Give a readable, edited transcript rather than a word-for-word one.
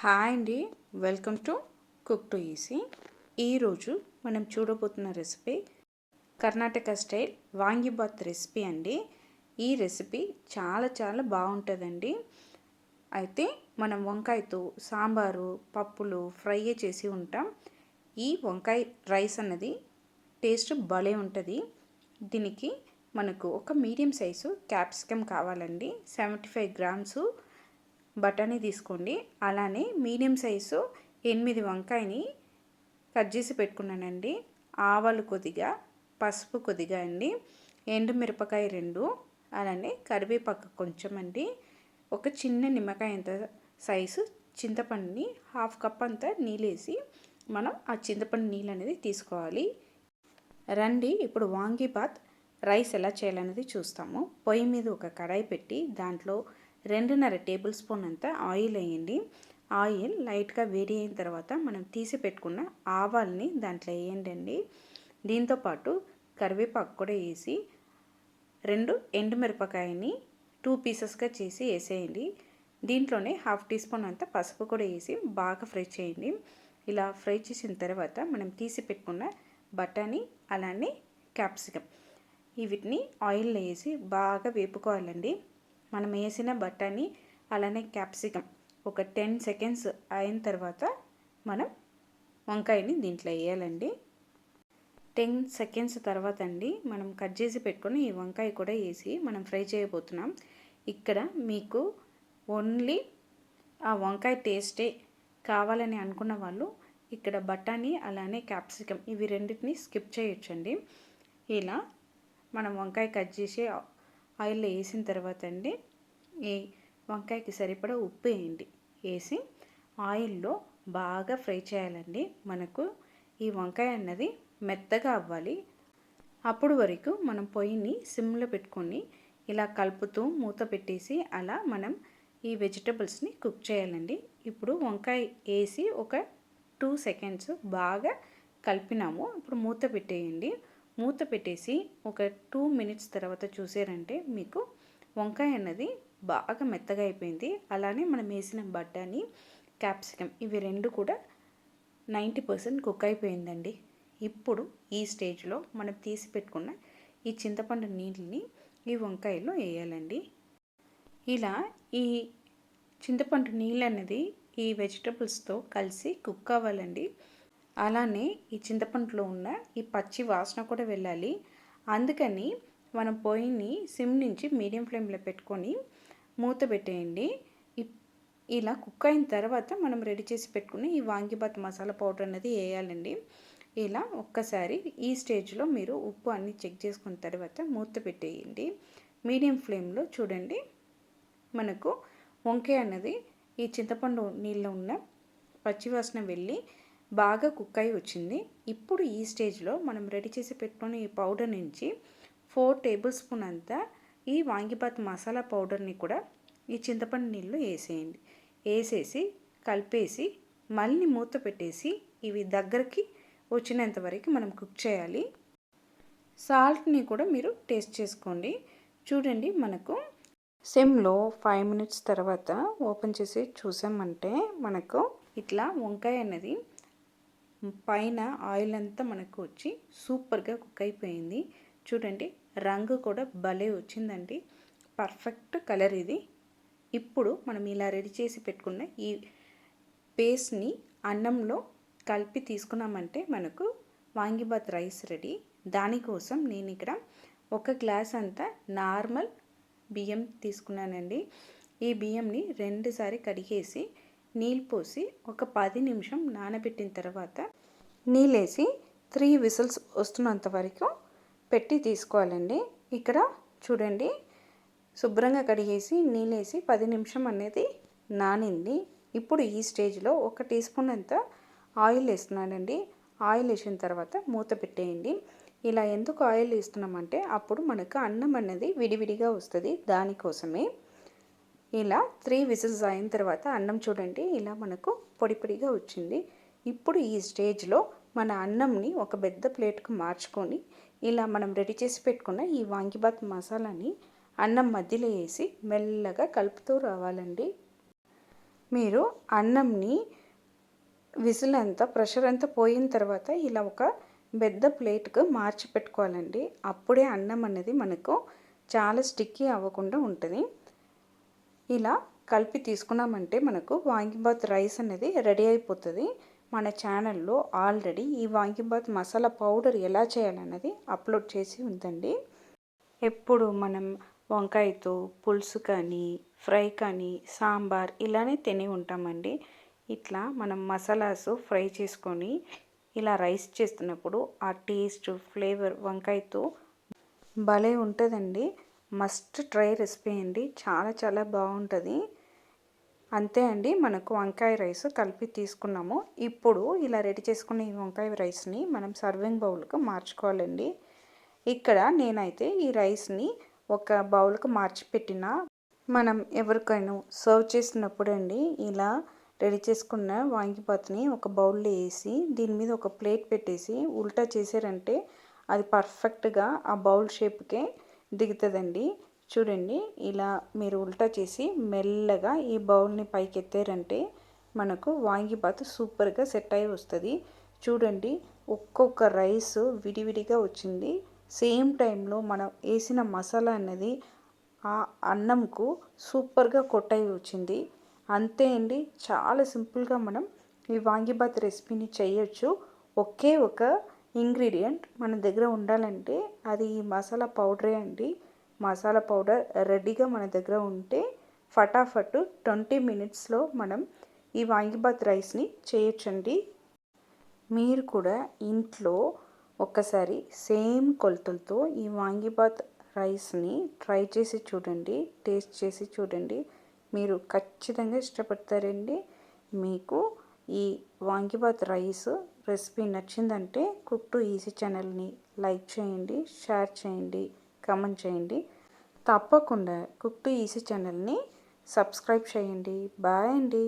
Hi అండి, welcome to cook to easy. ఈరోజు మనం చూడబోతున్న recipe Karnataka style vangibath recipe అండి. ఈ రెసిపీ చాలా బాగుంటుందండి. అయితే మనం వంకాయతో సాంబారు, పప్పులు, ఫ్రై చేసి ఉంటాం. ఈ వంకాయ రైస్ అన్నది టేస్ట్ భలే ఉంటుంది. దీనికి మనకు ఒక మీడియం సైజు క్యాప్సికమ్ కావాలండి. 75 గ్రామ్స్ బఠానీ తీసుకోండి. అలానే మీడియం సైజు 8 వంకాయని కట్ చేసి పెట్టుకున్నానండి. ఆవాలు కొద్దిగా, పసుపు కొద్దిగా అండి, ఎండుమిరపకాయ 2, అలానే కరివేపాకు కొంచెం అండి, ఒక చిన్న నిమ్మకాయ అంత సైజు చింతపండుని 1/2 కప్ అంతా నీళ్ళేసి మనం ఆ చింతపండు నీళ్ళు అనేది తీసుకోవాలి. రండి ఇప్పుడు వాంగిబాత్ రైస్ ఎలా చేయాలనేది చూస్తాము. పొయ్యి మీద ఒక కడాయి పెట్టి దాంట్లో 2.5 టేబుల్ స్పూన్ అంతా ఆయిల్ వేయండి. ఆయిల్ లైట్గా వేడి అయిన తర్వాత మనం తీసి పెట్టుకున్న ఆవాల్ని దాంట్లో వేయండి. దీంతోపాటు కరివేపాకు కూడా వేసి 2 ఎండుమిరపకాయని 2 పీసెస్గా చేసి వేసేయండి. దీంట్లోనే 1/2 టీ స్పూన్ అంతా పసుపు కూడా వేసి బాగా ఫ్రై చేయండి. ఇలా ఫ్రై చేసిన తర్వాత మనం తీసి పెట్టుకున్న బఠానీ అలానే క్యాప్సికమ్ వీటిని ఆయిల్లో వేసి బాగా వేపుకోవాలండి. మనం వేసిన బఠానీ అలానే క్యాప్సికమ్ ఒక 10 సెకండ్స్ అయిన తర్వాత మనం వంకాయని దీంట్లో వేయాలండి. 10 సెకండ్స్ తర్వాత అండి మనం కట్ చేసి పెట్టుకొని ఈ వంకాయ కూడా వేసి మనం ఫ్రై చేయబోతున్నాం. ఇక్కడ మీకు ఓన్లీ ఆ వంకాయ టేస్టే కావాలని అనుకున్న వాళ్ళు ఇక్కడ బఠానీ అలానే క్యాప్సికమ్ ఇవి రెండింటిని స్కిప్ చేయొచ్చండి. ఇలా మనం వంకాయ కట్ చేసి ఆయిల్లో వేసిన తర్వాత అండి ఈ వంకాయకి సరిపడా ఉప్పు వేయండి. వేసి ఆయిల్లో బాగా ఫ్రై చేయాలండి. మనకు ఈ వంకాయ అన్నది మెత్తగా అవ్వాలి. అప్పుడు వరకు మనం పొయ్యిని సిమ్లో పెట్టుకొని ఇలా కలుపుతూ మూత పెట్టేసి అలా మనం ఈ వెజిటబుల్స్ని కుక్ చేయాలండి. ఇప్పుడు వంకాయ వేసి ఒక 2 సెకండ్స్ బాగా కలిపినాము. ఇప్పుడు మూత పెట్టేయండి. మూత పెట్టేసి ఒక 2 మినిట్స్ తర్వాత చూసారంటే మీకు వంకాయ అన్నది బాగా మెత్తగా అయిపోయింది. అలానే మనం వేసిన బఠానీ క్యాప్సికమ్ ఇవి 2 కూడా 90% కుక్ అయిపోయిందండి. ఇప్పుడు ఈ స్టేజ్లో మనం తీసి పెట్టుకున్న ఈ చింతపండు నీళ్ళని ఈ వంకాయలో వేయాలండి. ఇలా ఈ చింతపండు నీళ్ళు అనేది ఈ వెజిటబుల్స్తో కలిసి కుక్ అవ్వాలండి. అలానే ఈ చింతపండులో ఉన్న ఈ పచ్చి వాసన కూడా వెళ్ళాలి. అందుకని మనం పొయ్యిని సిమ్ నుంచి మీడియం ఫ్లేమ్లో పెట్టుకొని మూత పెట్టేయండి. ఇలా కుక్ అయిన తర్వాత మనం రెడీ చేసి పెట్టుకుని ఈ వాంగిబాత్ మసాలా పౌడర్ అనేది వేయాలండి. ఇలా ఒక్కసారి ఈ స్టేజ్లో మీరు ఉప్పు అన్నీ చెక్ చేసుకున్న తర్వాత మూత పెట్టేయండి. మీడియం ఫ్లేమ్లో చూడండి మనకు వంకాయ అన్నది ఈ చింతపండు నీళ్ళలో ఉన్న పచ్చివాసన వెళ్ళి బాగా కుక్ అయి వచ్చింది. ఇప్పుడు ఈ స్టేజ్లో మనం రెడీ చేసి పెట్టుకుని ఈ పౌడర్ నుంచి 4 టేబుల్ స్పూన్ అంతా ఈ వాంగిబాత్ మసాలా పౌడర్ని కూడా ఈ చింతపండు నీళ్ళు వేసేయండి. వేసేసి కలిపేసి మళ్ళీ మూత పెట్టేసి ఇవి దగ్గరికి వచ్చినంత వరకు మనం కుక్ చేయాలి. సాల్ట్ని కూడా మీరు టేస్ట్ చేసుకోండి. చూడండి మనకు సిమ్లో 5 మినిట్స్ తర్వాత ఓపెన్ చేసి చూసామంటే మనకు ఇట్లా వంకాయ అన్నది పైన ఆయిల్ అంతా మనకు వచ్చి సూపర్గా కుక్ అయిపోయింది. చూడండి రంగు కూడా భలే వచ్చిందండి. పర్ఫెక్ట్ కలర్ ఇది. ఇప్పుడు మనం ఇలా రెడీ చేసి పెట్టుకున్న ఈ పేస్ట్ని అన్నంలో కలిపి తీసుకున్నామంటే మనకు వాంగిబాత్ రైస్ రెడీ. దానికోసం నేను ఇక్కడ 1 గ్లాస్ అంతా నార్మల్ బియ్యం తీసుకున్నానండి. ఈ బియ్యంని 2 సార్లు కడిగేసి నీళ్ళు పోసి ఒక 10 నిమిషం నానబెట్టిన తర్వాత నీళ్ళేసి 3 విజిల్స్ వస్తున్నంత వరకు పెట్టి తీసుకోవాలండి. ఇక్కడ చూడండి శుభ్రంగా కడిగేసి నీళ్ళేసి 10 నిమిషం అనేది నానింది. ఇప్పుడు ఈ స్టేజ్లో 1 టీ స్పూన్ అంత ఆయిల్ వేస్తున్నానండి. ఆయిల్ వేసిన తర్వాత మూత పెట్టేయండి. ఇలా ఎందుకు ఆయిల్ వేస్తున్నామంటే అప్పుడు మనకు అన్నం అనేది విడివిడిగా వస్తుంది. దానికోసమే ఇలా 3 విజిల్స్ అయిన తర్వాత అన్నం చూడండి ఇలా మనకు పొడి పొడిగా వచ్చింది. ఇప్పుడు ఈ స్టేజ్లో మన అన్నంని ఒక పెద్ద ప్లేట్కు మార్చుకొని ఇలా మనం రెడీ చేసి పెట్టుకున్న ఈ వాంగిబాత్ మసాలాని అన్నం మధ్యలో వేసి మెల్లగా కలుపుతూ రావాలండి. మీరు అన్నంని విజిల్ అంతా ప్రెషర్ అంతా పోయిన తర్వాత ఇలా ఒక పెద్ద ప్లేట్కు మార్చి పెట్టుకోవాలండి. అప్పుడే అన్నం అనేది మనకు చాలా స్టిక్కీ అవ్వకుండా ఉంటుంది. ఇలా కలిపి తీసుకున్నామంటే మనకు వాంగిబాత్ రైస్ అనేది రెడీ అయిపోతుంది. మన ఛానల్లో ఆల్రెడీ ఈ వాంగిబాత్ మసాలా పౌడర్ ఎలా చేయాలన్నది అప్లోడ్ చేసి ఉందండి. ఎప్పుడు మనం వంకాయతో పులుసు కానీ ఫ్రై కానీ సాంబార్ ఇలానే తిని ఉంటామండి. ఇట్లా మనం మసాలాస్ ఫ్రై చేసుకొని ఇలా రైస్ చేస్తున్నప్పుడు ఆ టేస్ట్ ఫ్లేవర్ వంకాయతో భలే ఉంటుందండి. మస్ట్ ట్రై రెసిపీ అండి. చాలా చాలా బాగుంటుంది. అంతే అండి, మనకు వంకాయ రైస్ కలిపి తీసుకున్నాము. ఇప్పుడు ఇలా రెడీ చేసుకున్న ఈ వంకాయ రైస్ని మనం సర్వింగ్ బౌల్కి మార్చుకోవాలండి. ఇక్కడ నేనైతే ఈ రైస్ని ఒక బౌల్కి మార్చి పెట్టిన. మనం ఎవరికైనా సర్వ్ చేసినప్పుడు అండి ఇలా రెడీ చేసుకున్న వాంగిబాత్ని ఒక బౌల్లో వేసి దీని మీద ఒక ప్లేట్ పెట్టేసి ఉల్టా చేసారంటే అది పర్ఫెక్ట్గా ఆ బౌల్ షేప్కే దిగుతుందండి. చూడండి, ఇలా మీరు ఉల్టా చేసి మెల్లగా ఈ బౌల్ని పైకి ఎత్తారంటే మనకు వాంగిబాత్ సూపర్గా సెట్ అయి వస్తుంది. చూడండి, ఒక్కొక్క రైస్ విడివిడిగా వచ్చింది. సేమ్ టైంలో మనం వేసిన మసాలా అన్నది ఆ అన్నంకు సూపర్గా కొట్టయి వచ్చింది. అంతే అండి, చాలా సింపుల్గా మనం ఈ వాంగిబాత్ రెసిపీని చేయొచ్చు. ఒకే ఒక ఇంగ్రీడియంట్ మన దగ్గర ఉండాలంటే అది ఈ మసాలా పౌడరే అండి. మసాలా పౌడర్ రెడీగా మన దగ్గర ఉంటే ఫటాఫట్ 20 మినిట్స్లో మనం ఈ వాంగిబాత్ రైస్ని చేయొచ్చండి. మీరు కూడా ఇంట్లో ఒక్కసారి సేమ్ కొలతలతో ఈ వాంగిబాత్ రైస్ని ట్రై చేసి చూడండి, టేస్ట్ చేసి చూడండి. మీరు ఖచ్చితంగా ఇష్టపడతారండి. మీకు ఈ వాంగిబాత్ రైస్ రెసిపీ నచ్చిందంటే కుక్ టు ఈజీ ఛానల్ని లైక్ చేయండి, షేర్ చేయండి, కామెంట్ చేయండి. తప్పకుండా కుక్ టు ఈజీ ఛానల్ని సబ్స్క్రైబ్ చేయండి. బాయ్ అండి.